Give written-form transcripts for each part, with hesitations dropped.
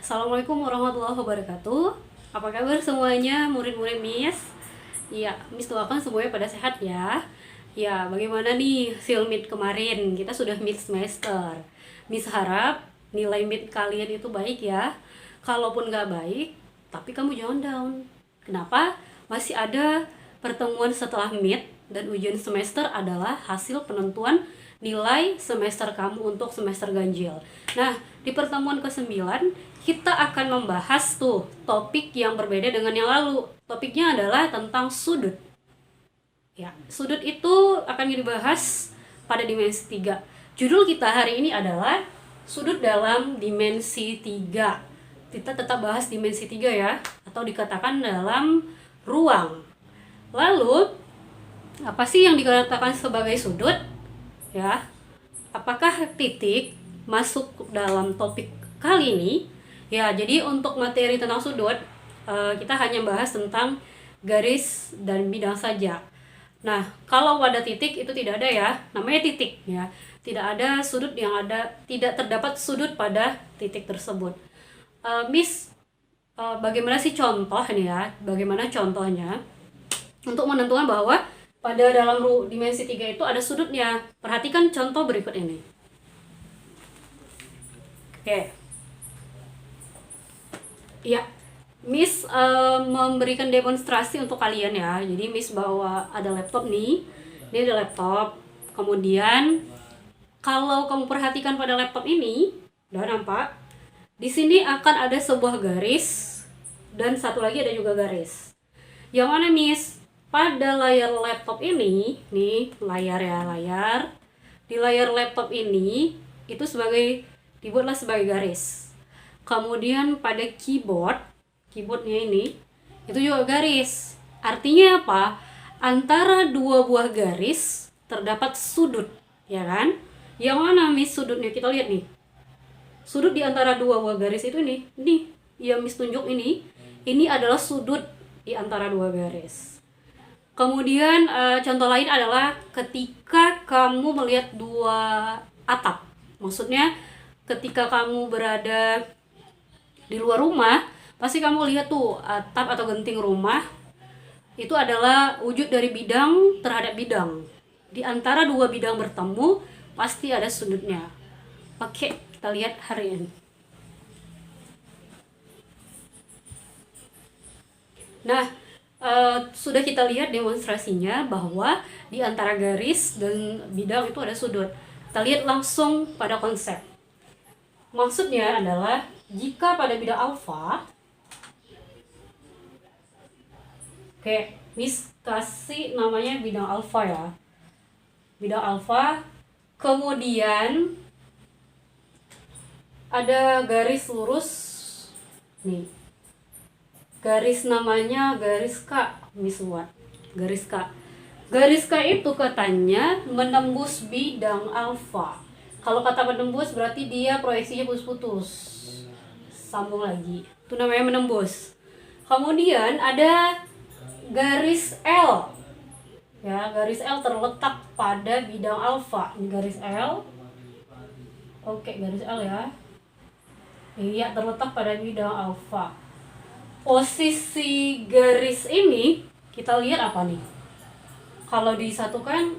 Assalamualaikum warahmatullahi wabarakatuh. Apa kabar semuanya murid-murid Miss? Iya, Miss doakan semuanya pada sehat ya. Ya, bagaimana nih hasil mid kemarin? Kita sudah mid semester. Miss harap nilai mid kalian itu baik ya. Kalaupun nggak baik, tapi kamu jangan down. Kenapa? Masih ada pertemuan setelah mid dan ujian semester adalah hasil penentuan nilai semester kamu untuk semester ganjil. Nah, di pertemuan ke-9 kita akan membahas tuh topik yang berbeda dengan yang lalu. Topiknya adalah tentang sudut. Ya, sudut itu akan dibahas pada dimensi 3. Judul kita hari ini adalah sudut dalam dimensi 3. Kita tetap bahas dimensi 3 ya, atau dikatakan dalam ruang. Lalu, apa sih yang dikatakan sebagai sudut? Ya, apakah titik masuk dalam topik kali ini? Ya, jadi untuk materi tentang sudut, kita hanya bahas tentang garis dan bidang saja. Nah, kalau pada titik itu tidak ada ya, namanya titik ya. Tidak ada sudut yang ada, tidak terdapat sudut pada titik tersebut. Miss, bagaimana sih contoh nih ya? Bagaimana contohnya untuk menentukan bahwa pada dalam dimensi 3 itu ada sudutnya? Perhatikan contoh berikut ini. Oke. Ya, Miss memberikan demonstrasi untuk kalian ya. Jadi Miss bawa ada laptop nih. Ini ada laptop. Kemudian kalau kamu perhatikan pada laptop ini, udah nampak? Di sini akan ada sebuah garis dan satu lagi ada juga garis. Yang mana Miss? Pada layar laptop ini, nih layar ya, layar. Di layar laptop ini itu dibuatlah sebagai garis. Kemudian pada keyboardnya ini itu juga garis. Artinya apa? Antara dua buah garis terdapat sudut, ya kan? Yang mana Miss sudutnya? Kita lihat nih. Sudut di antara dua buah garis itu nih yang Miss tunjuk ini adalah sudut di antara dua garis. Kemudian contoh lain adalah ketika kamu melihat dua atap. Maksudnya ketika kamu berada di luar rumah, pasti kamu lihat tuh atap atau genting rumah itu adalah wujud dari bidang terhadap bidang. Di antara dua bidang bertemu pasti ada sudutnya. Oke, kita lihat hari ini. Nah, sudah kita lihat demonstrasinya bahwa di antara garis dan bidang itu ada sudut. Kita lihat langsung pada konsep. Maksudnya adalah jika pada bidang alfa, oke, Miss kasih namanya bidang alfa ya. Bidang alfa, kemudian ada garis lurus nih. Garis namanya garis K, Miss buat. Garis K. Garis K itu katanya menembus bidang alfa. Kalau kata menembus berarti dia proyeksinya putus-putus. Sambung lagi. Itu namanya menembus. Kemudian ada garis L. Ya, garis L terletak pada bidang alfa. Ini garis L. Oke, garis L ya. Iya, terletak pada bidang alfa. Posisi garis ini kita lihat apa nih? Kalau disatukan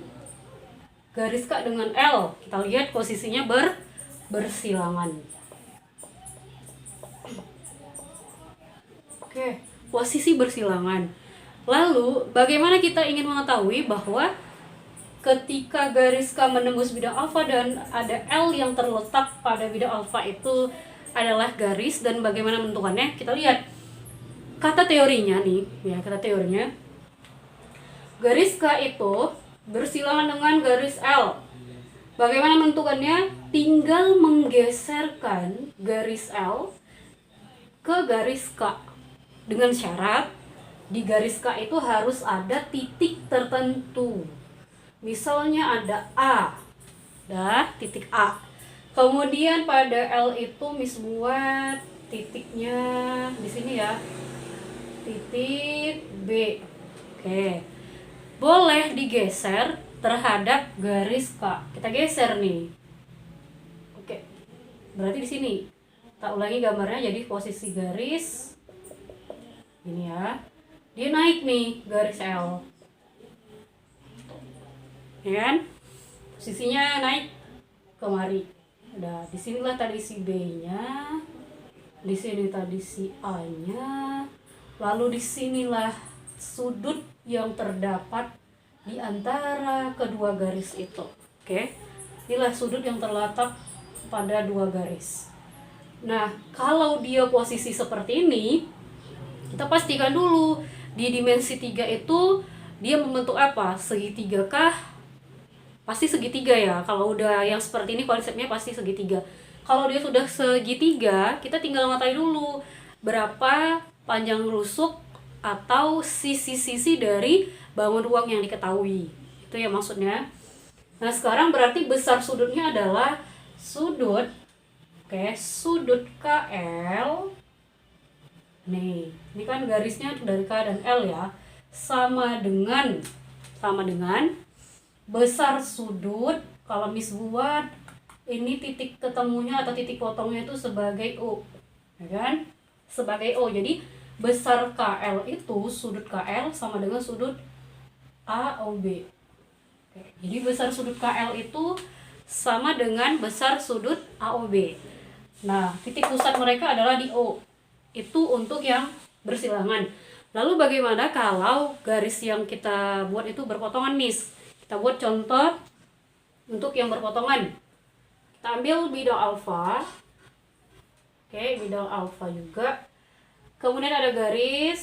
garis K dengan L, kita lihat posisinya bersilangan. Oke, posisi bersilangan. Lalu, bagaimana kita ingin mengetahui bahwa ketika garis K menembus bidang alfa dan ada L yang terletak pada bidang alfa itu adalah garis, dan bagaimana menentukannya? Kita lihat kata teorinya nih, ya, kata teorinya. Garis K itu bersilangan dengan garis L. Bagaimana menentukannya? Tinggal menggeserkan garis L ke garis K. Dengan syarat di garis K itu harus ada titik tertentu. Misalnya ada A. Dah, titik A. Kemudian pada L itu Miss buat titiknya di sini ya. Titik B. Oke. Boleh digeser terhadap garis K. Kita geser nih. Oke. Berarti di sini. Tak ulangi gambarnya, jadi posisi garis ini ya, dia naik nih garis L, ya kan? Posisinya naik kemari. Udah, disinilah tadi si B-nya, di sini tadi si A-nya, lalu disinilah sudut yang terdapat di antara kedua garis itu. Oke, inilah sudut yang terletak pada dua garis. Nah, kalau dia posisi seperti ini, kita pastikan dulu di dimensi 3 itu dia membentuk apa? Segitiga kah? Pasti segitiga ya. Kalau udah yang seperti ini konsepnya pasti segitiga. Kalau dia sudah segitiga, kita tinggal ngatain dulu berapa panjang rusuk atau sisi-sisi dari bangun ruang yang diketahui. Itu ya maksudnya. Nah, sekarang berarti besar sudutnya adalah sudut, sudut KL. Nih, ini kan garisnya dari K dan L ya. Sama dengan besar sudut, kalau Miss buat ini titik ketemunya atau titik potongnya itu sebagai O. Ya kan? Sebagai O. Jadi besar KL itu, sudut KL sama dengan sudut AOB. Oke, jadi besar sudut KL itu sama dengan besar sudut AOB. Nah, titik pusat mereka adalah di O. Itu untuk yang bersilangan. Lalu bagaimana kalau garis yang kita buat itu berpotongan, Miss? Kita buat contoh untuk yang berpotongan. Kita ambil bidang alfa. Oke, bidang alfa juga. Kemudian ada garis,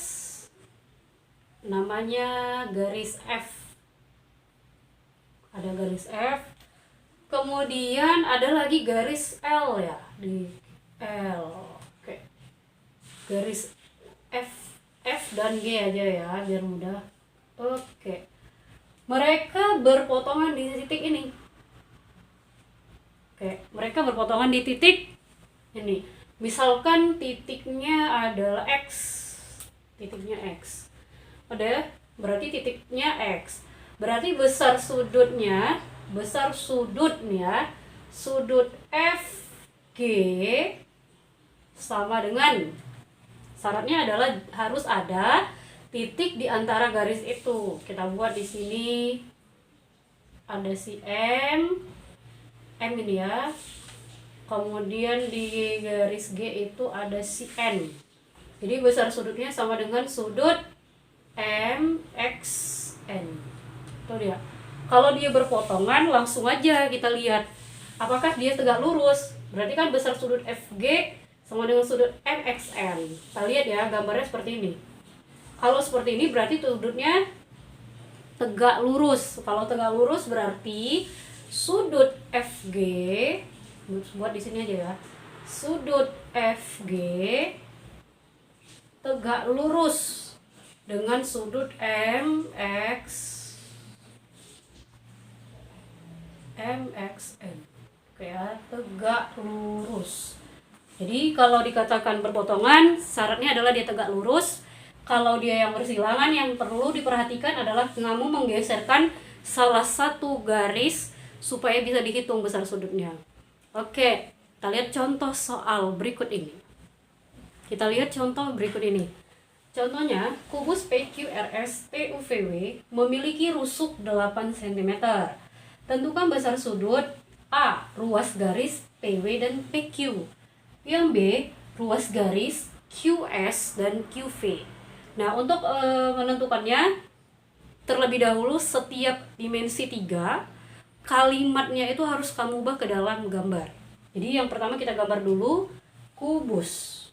namanya garis F. Ada garis F. Kemudian ada lagi garis L ya, di L. Oke. Garis F dan G aja ya, biar mudah. Oke. Mereka berpotongan di titik ini. Oke, mereka berpotongan di titik ini. Misalkan titiknya adalah X. Titiknya X. Udah, berarti titiknya X. Berarti besar sudutnya sudut FG sama dengan, syaratnya adalah harus ada titik di antara garis itu. Kita buat di sini ada si M ini ya. Kemudian di garis G itu ada si N. Jadi besar sudutnya sama dengan sudut MXN. Tuh dia. Kalau dia berpotongan, langsung aja kita lihat apakah dia tegak lurus. Berarti kan besar sudut FG sama dengan sudut MXN. Kita lihat ya, gambarnya seperti ini. Kalau seperti ini berarti sudutnya tegak lurus. Kalau tegak lurus berarti sudut FG, buat di sini aja ya. Sudut FG tegak lurus dengan sudut MXN. Oke ya, tegak lurus. Jadi kalau dikatakan berpotongan, syaratnya adalah dia tegak lurus. Kalau dia yang bersilangan, yang perlu diperhatikan adalah kamu menggeserkan salah satu garis supaya bisa dihitung besar sudutnya. Oke, kita lihat contoh soal berikut ini. Kita lihat contoh berikut ini. Contohnya, kubus PQRS TUVW memiliki rusuk 8 cm. Tentukan besar sudut A, ruas garis PW dan PQ. Yang B, ruas garis QS dan QV. Nah, untuk menentukannya, terlebih dahulu setiap dimensi 3, kalimatnya itu harus kamu ubah ke dalam gambar. Jadi yang pertama kita gambar dulu kubus.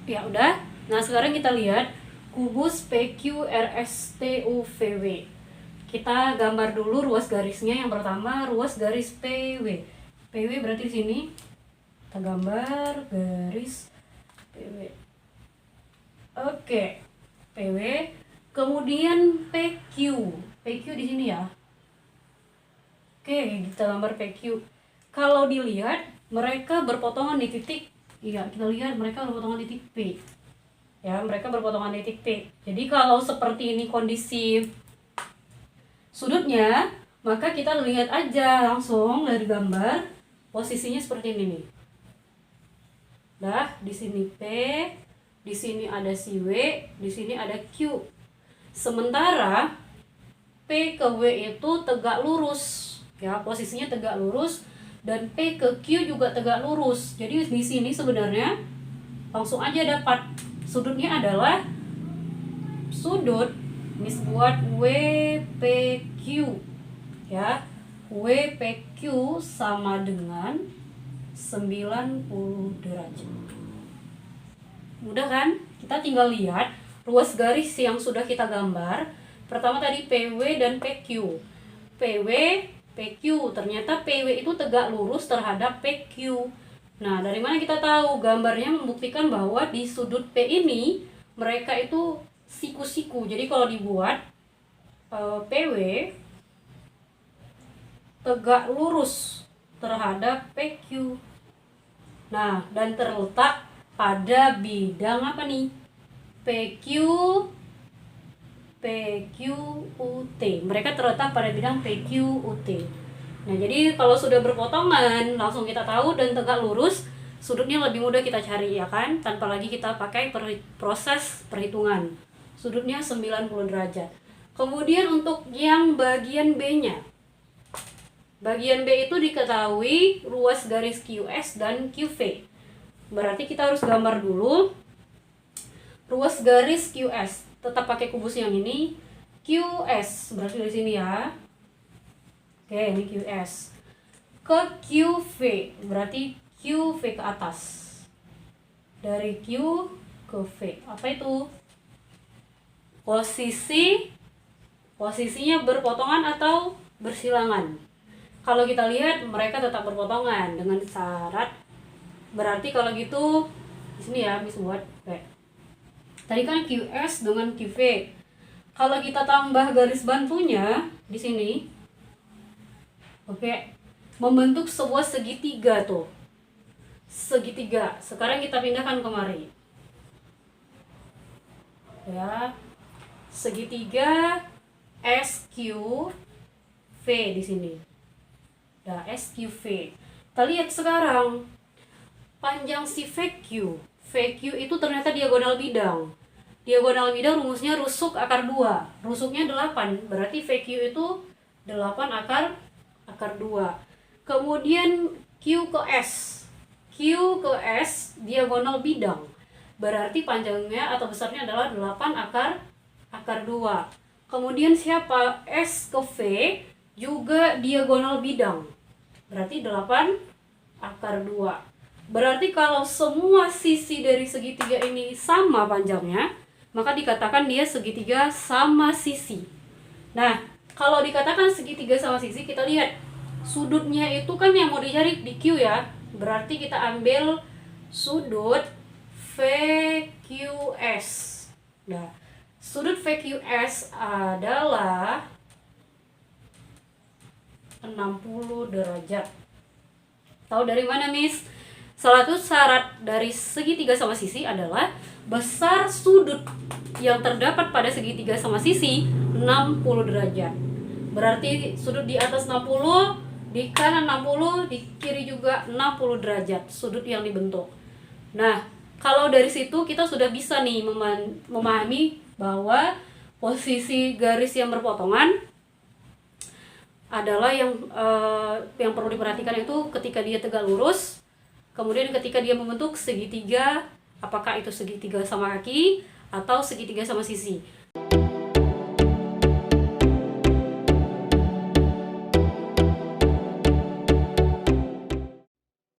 Ya udah. Nah, sekarang kita lihat kubus PQRSTUVW. Kita gambar dulu ruas garisnya. Yang pertama ruas garis PW. PW berarti di sini. Kita gambar garis PW. Oke. PW. Kemudian PQ. PQ di sini ya. Oke, kita gambar PQ. Kalau dilihat, mereka berpotongan di titik. Iya, kita lihat mereka berpotongan di titik P. Ya, mereka berpotongan di titik P. Jadi kalau seperti ini kondisi sudutnya, maka kita lihat aja langsung dari gambar posisinya seperti ini nih. Dah, di sini P, di sini ada si W, di sini ada Q. Sementara P ke W itu tegak lurus, ya, posisinya tegak lurus, dan P ke Q juga tegak lurus. Jadi di sini sebenarnya langsung aja dapat sudutnya adalah sudut, Miss buat WPQ, ya. WPQ sama dengan 90 derajat. Mudah kan? Kita tinggal lihat ruas garis yang sudah kita gambar. Pertama tadi PW dan PQ. PW, PQ. Ternyata PW itu tegak lurus terhadap PQ. Nah, dari mana kita tahu? Gambarnya membuktikan bahwa di sudut P ini mereka itu siku-siku. Jadi kalau dibuat PW tegak lurus terhadap PQ. Nah, dan terletak pada bidang apa nih? PQUT. Mereka terletak pada bidang PQUT. Nah, jadi kalau sudah berpotongan, langsung kita tahu dan tegak lurus, sudutnya lebih mudah kita cari, ya kan? Tanpa lagi kita pakai proses perhitungan. Sudutnya 90 derajat. Kemudian untuk yang bagian B-nya. Bagian B itu diketahui ruas garis QS dan QV. Berarti kita harus gambar dulu ruas garis QS. Tetap pakai kubus yang ini. QS berarti dari sini ya. Oke, ini QS. Ke QV berarti QV ke atas. Dari Q ke V. Apa itu? Posisinya berpotongan atau bersilangan. Kalau kita lihat mereka tetap berpotongan dengan syarat. Berarti kalau gitu di sini ya, Miss buat P. Tadi kan QS dengan QV. Kalau kita tambah garis bantunya di sini, oke, membentuk sebuah segitiga tuh. Segitiga. Sekarang kita pindahkan kemari. Ya. Segitiga SQV di sini. Nah, SQV. Kita lihat sekarang panjang si VQ. VQ itu ternyata diagonal bidang. Diagonal bidang rumusnya rusuk akar 2. Rusuknya 8. Berarti VQ itu 8 akar 2. Kemudian Q ke S. Q ke S diagonal bidang. Berarti panjangnya atau besarnya adalah 8 akar 2. Kemudian siapa? S ke V juga diagonal bidang. Berarti 8 akar 2. Berarti kalau semua sisi dari segitiga ini sama panjangnya, maka dikatakan dia segitiga sama sisi. Nah, kalau dikatakan segitiga sama sisi, kita lihat sudutnya itu kan yang mau dicari di Q ya. Berarti kita ambil sudut VQS. Nah, sudut VQS adalah 60 derajat. Tahu dari mana, Miss? Salah satu syarat dari segitiga sama sisi adalah besar sudut yang terdapat pada segitiga sama sisi 60 derajat. Berarti sudut di atas 60, di kanan 60, di kiri juga 60 derajat sudut yang dibentuk. Nah, kalau dari situ kita sudah bisa nih memahami bahwa posisi garis yang berpotongan adalah yang perlu diperhatikan itu ketika dia tegak lurus. Kemudian ketika dia membentuk segitiga, apakah itu segitiga sama kaki atau segitiga sama sisi.